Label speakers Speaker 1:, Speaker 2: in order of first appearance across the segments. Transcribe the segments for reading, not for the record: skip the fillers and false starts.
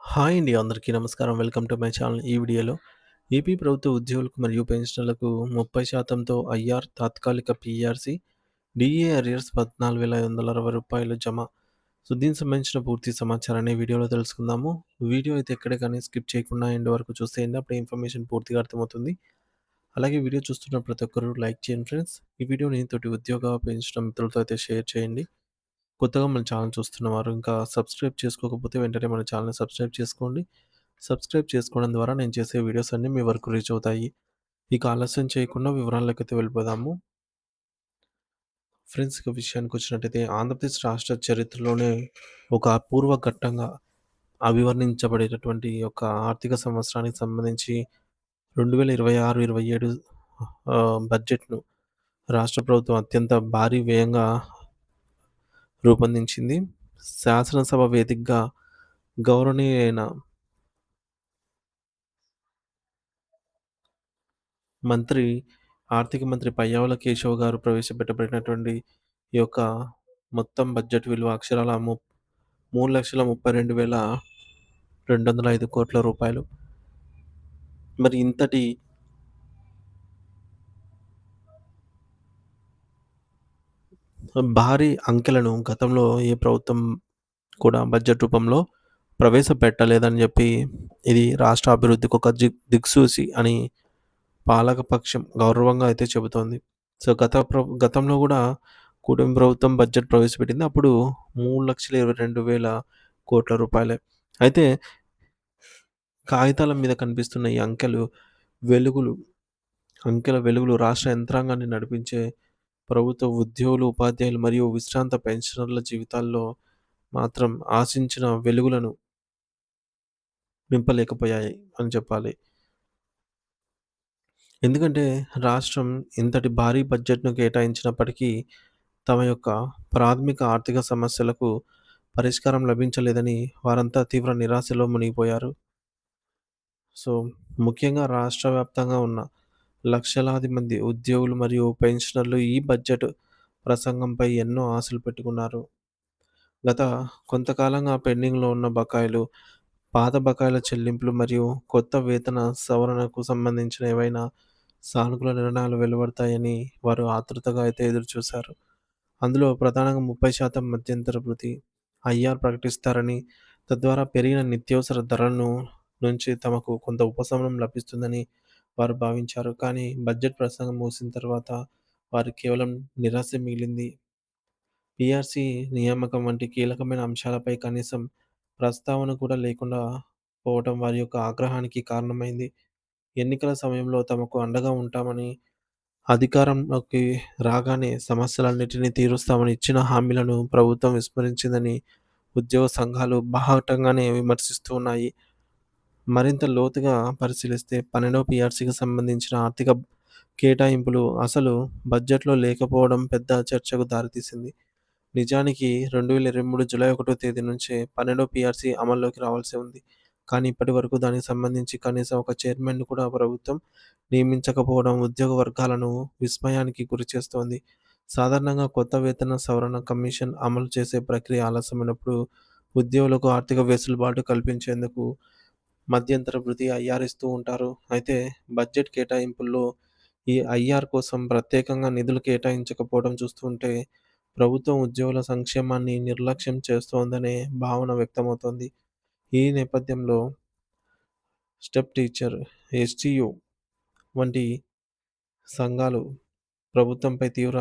Speaker 1: Hi అండి. అందరికీ నమస్కారం. Welcome to my channel. ఈ వీడియోలో ఏపీ ప్రభుత్వ ఉద్యోగులకు మరియు పెన్షనర్లకు 30%తో ఐఆర్ తాత్కాలిక పీఆర్‌సీ, డీఏ అరియర్స్ రూ. 14,560 జమ. సో, దీనికి సంబంధించిన పూర్తి సమాచారాన్ని ఈ వీడియోలో తెలుసుకుందాము. వీడియో అయితే ఎక్కడ కానీ స్కిప్ చేయకుండా ఎండ్ వరకు చూసేయండి. అప్పుడే ఇన్ఫర్మేషన్ పూర్తిగా అర్థమవుతుంది. అలాగే వీడియో చూస్తున్న ప్రతి ఒక్కరు లైక్ చేయండి ఫ్రెండ్స్. ఈ వీడియోని తోటి ఉద్యోగ, పెన్షన్ మిత్రులతో అయితే షేర్ చేయండి. కొత్తగా మన ఛానల్ చూస్తున్నవారు ఇంకా సబ్స్క్రైబ్ చేసుకోకపోతే వెంటనే మన ఛానల్‌ని సబ్స్క్రైబ్ చేసుకోండి. సబ్స్క్రైబ్ చేసుకోవడం ద్వారా నేను చేసే వీడియోస్ అన్నీ మీ వరకు రీచ్ అవుతాయి. ఇక ఆలస్యం చేయకుండా వివరాల్లోకైతే వెళ్ళిపోదాము. ఫ్రెండ్స్ ఇక విషయానికొచ్చినట్టయితే ఆంధ్రప్రదేశ్ రాష్ట్ర చరిత్రలోనే ఒక అపూర్వ ఘట్టంగా అభివర్ణించబడేటటువంటి ఒక ఆర్థిక సంవత్సరానికి సంబంధించి 2026, 27 బడ్జెట్‌ను రాష్ట్ర ప్రభుత్వం అత్యంత భారీ వ్యయంగా రూపొందించింది. శాసనసభ వేదికగా గౌరవనీయులైన మంత్రి ఆర్థిక మంత్రి పయ్యావుల కేశవ్ గారు ప్రవేశపెట్టబడినటువంటి ఈ యొక్క మొత్తం బడ్జెట్ విలువ అక్షరాల 3,32,205 రూపాయలు. మరి ఇంతటి భారీ అంకెలను గతంలో ఏ ప్రభుత్వం కూడా బడ్జెట్ రూపంలో ప్రవేశపెట్టలేదని జెప్పి, ఇది రాష్ట్ర అభివృద్ధికి ఒక దిక్సూచి అని పాలకపక్షం గౌరవంగా అయితే చెబుతోంది. సో, గతంలో గూడా కూటమి ప్రభుత్వం బడ్జెట్ ప్రవేశపెట్టింది. అప్పుడు రూ. 3,22,000 అయితే కాగితాల మీద కనిపిస్తున్న ఈ వెలుగులు అంకెల వెలుగులు రాష్ట్ర యంత్రాంగాన్ని నడిపించే ప్రభుత్వ ఉద్యోగులు, ఉపాధ్యాయులు మరియు విశ్రాంత పెన్షనర్ల జీవితాల్లో మాత్రం ఆశించిన వెలుగులను నింపలేకపోయాయి అని చెప్పాలి. ఎందుకంటే రాష్ట్రం ఇంతటి భారీ బడ్జెట్‌ను కేటాయించినప్పటికీ తమ యొక్క ప్రాథమిక ఆర్థిక సమస్యలకు పరిష్కారం లభించలేదని వారంతా తీవ్ర నిరాశలో మునిగిపోయారు. సో, ముఖ్యంగా రాష్ట్ర వ్యాప్తంగా ఉన్న లక్షలాది మంది ఉద్యోగులు మరియు పెన్షనర్లు ఈ బడ్జెట్ ప్రసంగంపై ఎన్నో ఆశలు పెట్టుకున్నారు. గత కొంతకాలంగా పెండింగ్‌లో ఉన్న బకాయిలు, పాత బకాయిల చెల్లింపులు మరియు కొత్త వేతన సవరణకు సంబంధించిన ఏవైనా సానుకూల నిర్ణయాలు వెలువడతాయని వారు ఆతృతగా అయితే ఎదురుచూశారు. అందులో ప్రధానంగా 30% మధ్యంతర భృతి, ఐఆర్ ప్రకటిస్తారని, తద్వారా పెరిగిన నిత్యావసర ధరలను నుంచి తమకు కొంత ఉపశమనం లభిస్తుందని వారు భావించారు. కానీ బడ్జెట్ ప్రసంగం ముగిసిన తర్వాత వారికి కేవలం నిరాశే మిగిలింది. పీఆర్సీ నియామకం వంటి కీలకమైన అంశాలపై కనీసం ప్రస్తావన కూడా లేకుండా పోవటం వారి యొక్క ఆగ్రహానికి కారణమైంది. ఎన్నికల సమయంలో తమకు అండగా ఉంటామని, అధికారంలోకి రాగానే సమస్యలన్నిటినీ తీరుస్తామని ఇచ్చిన హామీలను ప్రభుత్వం విస్మరించిందని ఉద్యోగ సంఘాలు బాహాటంగానే విమర్శిస్తూ ఉన్నాయి. మరింత లోతుగా పరిశీలిస్తే 12వ పీఆర్సీకి సంబంధించిన ఆర్థిక కేటాయింపులు అసలు బడ్జెట్‌లో లేకపోవడం పెద్ద చర్చకు దారితీసింది. నిజానికి 2023 జూలై 1 తేదీ నుంచే 12వ పీఆర్సీ అమల్లోకి రావాల్సి ఉంది. కానీ ఇప్పటి వరకు దానికి సంబంధించి కనీసం ఒక చైర్మన్‌ని కూడా ప్రభుత్వం నియమించకపోవడం ఉద్యోగ వర్గాలను విస్మయానికి గురిచేస్తోంది. సాధారణంగా కొత్త వేతన సవరణ కమిషన్ అమలు చేసే ప్రక్రియ ఆలస్యమైనప్పుడు ఉద్యోగులకు ఆర్థిక వెసులుబాటు కల్పించేందుకు మధ్యంతర భృతి ఐఆర్ ఇస్తూ ఉంటారు. అయితే బడ్జెట్ కేటాయింపుల్లో ఈ ఐఆర్ కోసం ప్రత్యేకంగా నిధులు కేటాయించకపోవడం చూస్తుంటే ప్రభుత్వం ఉద్యోగుల సంక్షేమాన్ని నిర్లక్ష్యం చేస్తోందనే భావన వ్యక్తమవుతోంది. ఈ నేపథ్యంలో స్టెప్ టీచర్, ఎస్‌టీయూ వంటి సంఘాలు ప్రభుత్వంపై తీవ్ర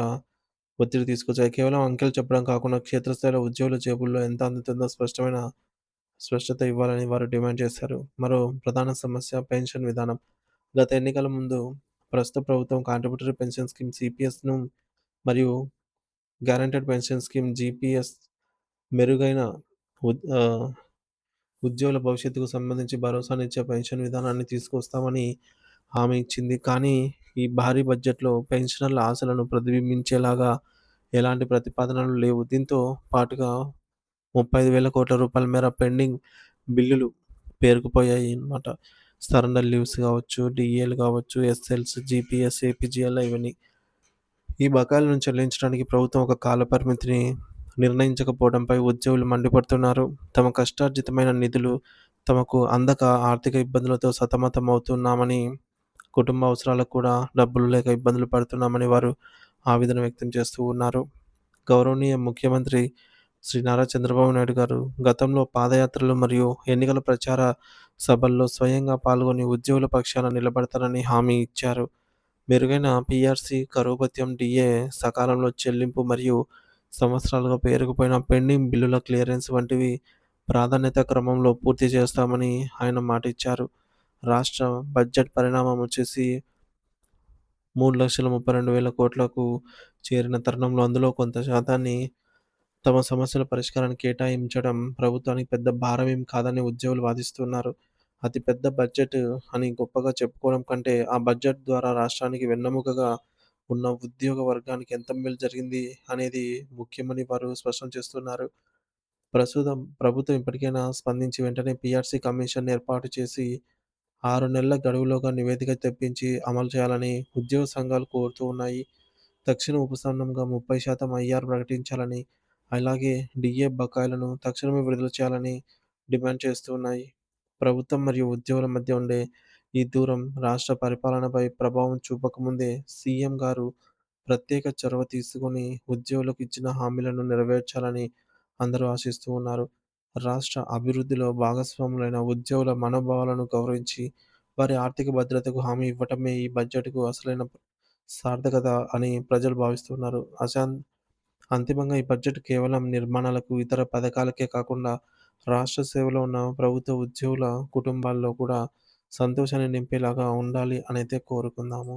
Speaker 1: ఒత్తిడి తీసుకొచ్చాయి. కేవలం అంకెలు చెప్పడం కాకుండా క్షేత్రస్థాయిలో ఉద్యోగుల జేబుల్లో ఎంత అందుతుందో స్పష్టత ఇవ్వాలని వారు డిమాండ్ చేశారు. మరో ప్రధాన సమస్య పెన్షన్ విధానం. గత ఎన్నికల ముందు ప్రస్తుత ప్రభుత్వం కాంట్రిబ్యూటరీ పెన్షన్ స్కీమ్ సీపీఎస్‌ను మరియు గ్యారంటీడ్ పెన్షన్ స్కీమ్ జీపీఎస్ మెరుగైన ఉద్ ఆహ్, ఉద్యోగుల భవిష్యత్తుకు సంబంధించి భరోసానిచ్చే పెన్షన్ విధానాన్ని తీసుకొస్తామని హామీ ఇచ్చింది. కానీ ఈ భారీ బడ్జెట్‌లో పెన్షనర్ల ఆశలను ప్రతిబింబించేలాగా ఎలాంటి ప్రతిపాదనలు లేవు. దీంతో పాటుగా రూ. 35,000 మేర పెండింగ్ బిల్లులు పేరుకుపోయాయన్నమాట. సరెండర్ లీవ్స్ కావచ్చు, డీఏలు కావచ్చు, ఎస్ఎల్స్, జీపీఎస్, ఏపీజీఎల్ ఇవన్నీ. ఈ బకాయిలను చెల్లించడానికి ప్రభుత్వం ఒక కాలపరిమితిని నిర్ణయించకపోవడంపై ఉద్యోగులు మండిపడుతున్నారు. తమ కష్టార్జితమైన నిధులు తమకు అందక ఆర్థిక ఇబ్బందులతో సతమతమవుతున్నామని, కుటుంబ అవసరాలకు కూడా డబ్బులు లేక ఇబ్బందులు పడుతున్నామని వారు ఆవేదన వ్యక్తం చేస్తూ ఉన్నారు. గౌరవనీయ ముఖ్యమంత్రి శ్రీ నారా చంద్రబాబు నాయుడు గారు గతంలో పాదయాత్రలు మరియు ఎన్నికల ప్రచార సభల్లో స్వయంగా పాల్గొని ఉద్యోగుల పక్షాన నిలబడతారని హామీ ఇచ్చారు. మెరుగైన పీఆర్సీ, కరువు భత్యం, డీఏ సకాలంలో చెల్లింపు మరియు సంవత్సరాలుగా పేరుకుపోయిన పెండింగ్ బిల్లుల క్లియరెన్స్ వంటివి ప్రాధాన్యత క్రమంలో పూర్తి చేస్తామని ఆయన మాటిచ్చారు. రాష్ట్ర బడ్జెట్ పరిణామం వచ్చేసి 3,32,000 కోట్లకు చేరిన తరుణంలో అందులో కొంత శాతాన్ని తమ సమస్యల పరిష్కారానికి కేటాయించడం ప్రభుత్వానికి పెద్ద భారమేం కాదని ఉద్యోగులు వాదిస్తున్నారు. అతి పెద్ద బడ్జెట్ అని గొప్పగా చెప్పుకోవడం కంటే, ఆ బడ్జెట్ ద్వారా రాష్ట్రానికి వెన్నెముకగా ఉన్న ఉద్యోగ వర్గానికి ఎంత మేలు జరిగింది అనేది ముఖ్యమని వారు స్పష్టం చేస్తున్నారు. ప్రస్తుతం ప్రభుత్వం ఇప్పటికైనా స్పందించి వెంటనే పీఆర్సీ కమిషన్ ఏర్పాటు చేసి 6 నెలల గడువులోగా నివేదిక తెప్పించి అమలు చేయాలని ఉద్యోగ సంఘాలు కోరుతూ ఉన్నాయి. తక్షణ ఉపశమనంగా 30% ఐఆర్ ప్రకటించాలని, అలాగే డీఏ బకాయిలను తక్షణమే విడుదల చేయాలని డిమాండ్ చేస్తూ ఉన్నాయి. ప్రభుత్వం మరియు ఉద్యోగుల మధ్య ఉండే ఈ దూరం రాష్ట్ర పరిపాలనపై ప్రభావం చూపకముందే సీఎం గారు ప్రత్యేక చొరవ తీసుకొని ఉద్యోగులకు ఇచ్చిన హామీలను నెరవేర్చాలని అందరూ ఆశిస్తూ ఉన్నారు. రాష్ట్ర అభివృద్ధిలో భాగస్వాములైన ఉద్యోగుల మనోభావాలను గౌరవించి, వారి ఆర్థిక భద్రతకు హామీ ఇవ్వటమే ఈ బడ్జెట్‌కు అసలైన సార్థకత అని ప్రజలు భావిస్తున్నారు. అంతిమంగా ఈ బడ్జెట్ కేవలం నిర్మాణాలకు, ఇతర పథకాలకే కాకుండా రాష్ట్ర సేవలో ఉన్న ప్రభుత్వ ఉద్యోగుల కుటుంబాల్లో కూడా సంతోషాన్ని నింపేలాగా ఉండాలి అనైతే కోరుకుందాము.